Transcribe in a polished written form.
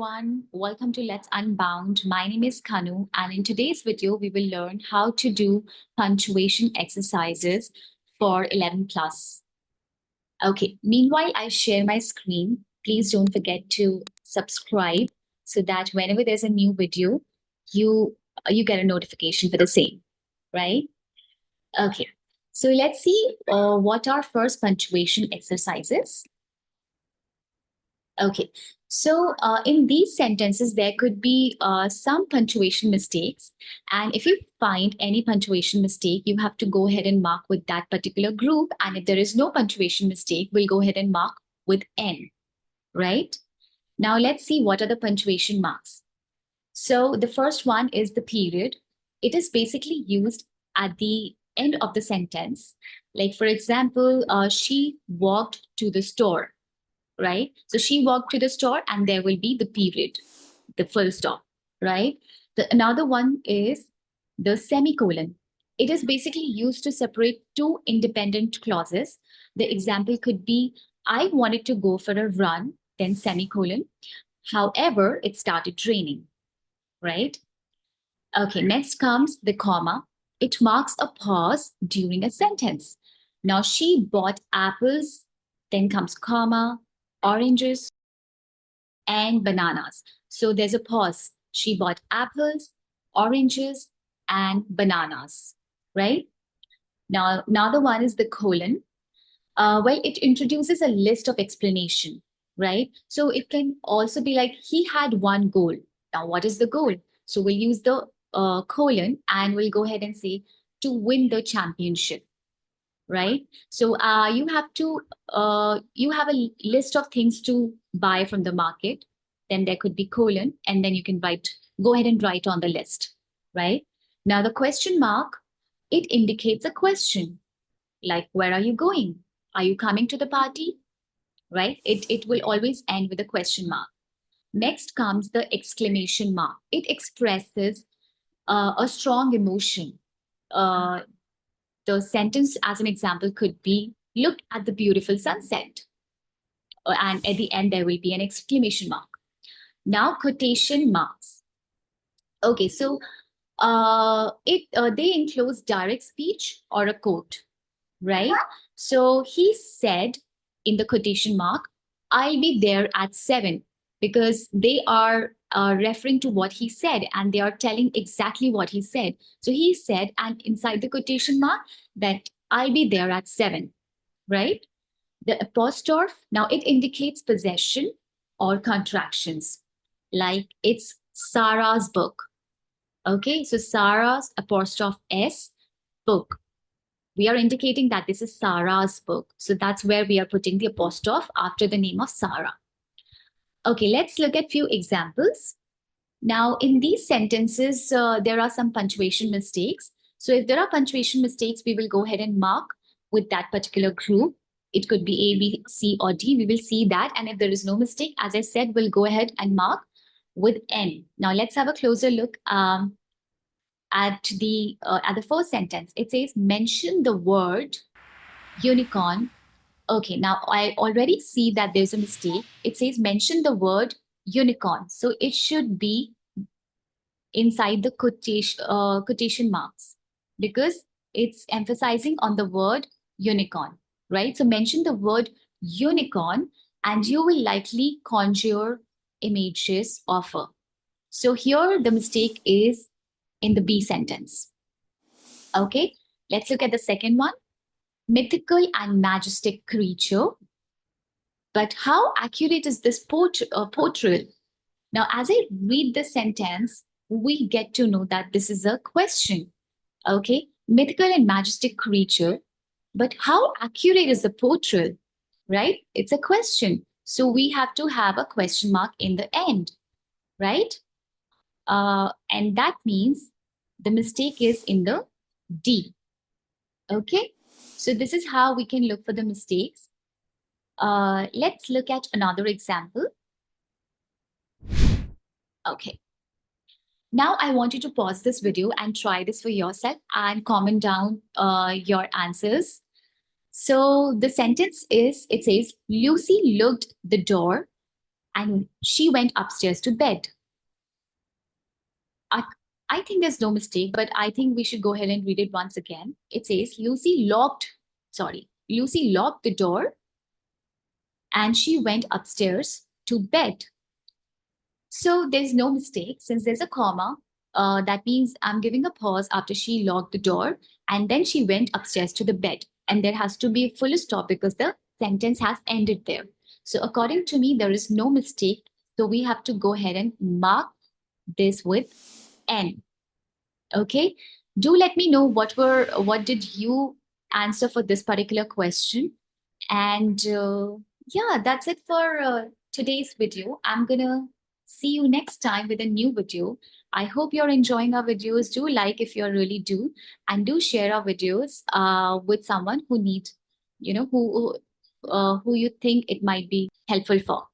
everyone. Welcome to Let's Unbound. My name is Kanu, and in today's video, we will learn how to do punctuation exercises for 11 plus. Okay, meanwhile, I share my screen. Please don't forget to subscribe so that whenever there's a new video, you get a notification for the same, right? Okay, so let's see what are first punctuation exercises. Okay, so in these sentences, there could be some punctuation mistakes. And if you find any punctuation mistake, you have to go ahead and mark with that particular group. And if there is no punctuation mistake, we'll go ahead and mark with N, right? Now let's see what are the punctuation marks. So the first one is the period. It is basically used at the end of the sentence. Like, for example, she walked to the store, right? So she walked to the store and there will be the period, the full stop, right? Another one is the semicolon. It is basically used to separate two independent clauses. The example could be, I wanted to go for a run, then semicolon. However, it started raining, right? Okay, next comes the comma. It marks a pause during a sentence. Now, she bought apples, then comes comma, oranges, and bananas. So there's a pause. She bought apples, oranges, and bananas, right? Now, another one is the colon. Well, it introduces a list of explanation, right? So it can also be like, he had one goal. Now, what is the goal? So we'll use the colon and we'll go ahead and say, to win the championship, right? So you have a list of things to buy from the market. Then there could be colon, and then you can go ahead and write on the list, right? Now the question mark, it indicates a question, like, where are you going? Are you coming to the party? Right? It will always end with a question mark. Next comes the exclamation mark. It expresses a strong emotion. The sentence, as an example, could be, look at the beautiful sunset. And at the end, there will be an exclamation mark. Now, quotation marks. Okay, so they enclose direct speech or a quote, right? So he said in the quotation mark, I'll be there at 7, because they are referring to what he said and they are telling exactly what he said. So he said, and inside the quotation mark, that I'll be there at 7, right? The apostrophe, now it indicates possession or contractions, like it's Sarah's book. Okay, so Sarah's apostrophe S book. We are indicating that this is Sarah's book. So that's where we are putting the apostrophe after the name of Sarah. Okay, let's look at few examples. Now, in these sentences, there are some punctuation mistakes. So if there are punctuation mistakes, we will go ahead and mark with that particular group. It could be A, B, C, or D. We will see that. And if there is no mistake, as I said, we'll go ahead and mark with N. Now, let's have a closer look at the first sentence. It says, mention the word unicorn. Okay, now I already see that there's a mistake. It says mention the word unicorn. So it should be inside the quotation marks, because it's emphasizing on the word unicorn, right? So mention the word unicorn and you will likely conjure images of her. So here the mistake is in the B sentence. Okay, let's look at the second one. Mythical and majestic creature. But how accurate is this portrayal? Now, as I read the sentence, we get to know that this is a question. Okay, mythical and majestic creature. But how accurate is the portrayal? Right? It's a question. So we have to have a question mark in the end, right? And that means the mistake is in the D. Okay, so this is how we can look for the mistakes. Let's look at another example. Okay. Now I want you to pause this video and try this for yourself and comment down your answers. So the sentence is, it says, Lucy looked the door and she went upstairs to bed. I, I think there's no mistake, but I think we should go ahead and read it once again. It says Lucy locked the door and she went upstairs to bed. So there's no mistake. Since there's a comma, that means I'm giving a pause after she locked the door and then she went upstairs to the bed. And there has to be a full stop because the sentence has ended there. So according to me, there is no mistake. So we have to go ahead and mark this with N. Okay. Do let me know what did you answer for this particular question. And yeah, that's it for today's video. I'm gonna see you next time with a new video. I hope you're enjoying our videos. Do like if you really do, and do share our videos with someone who needs, who you think it might be helpful for.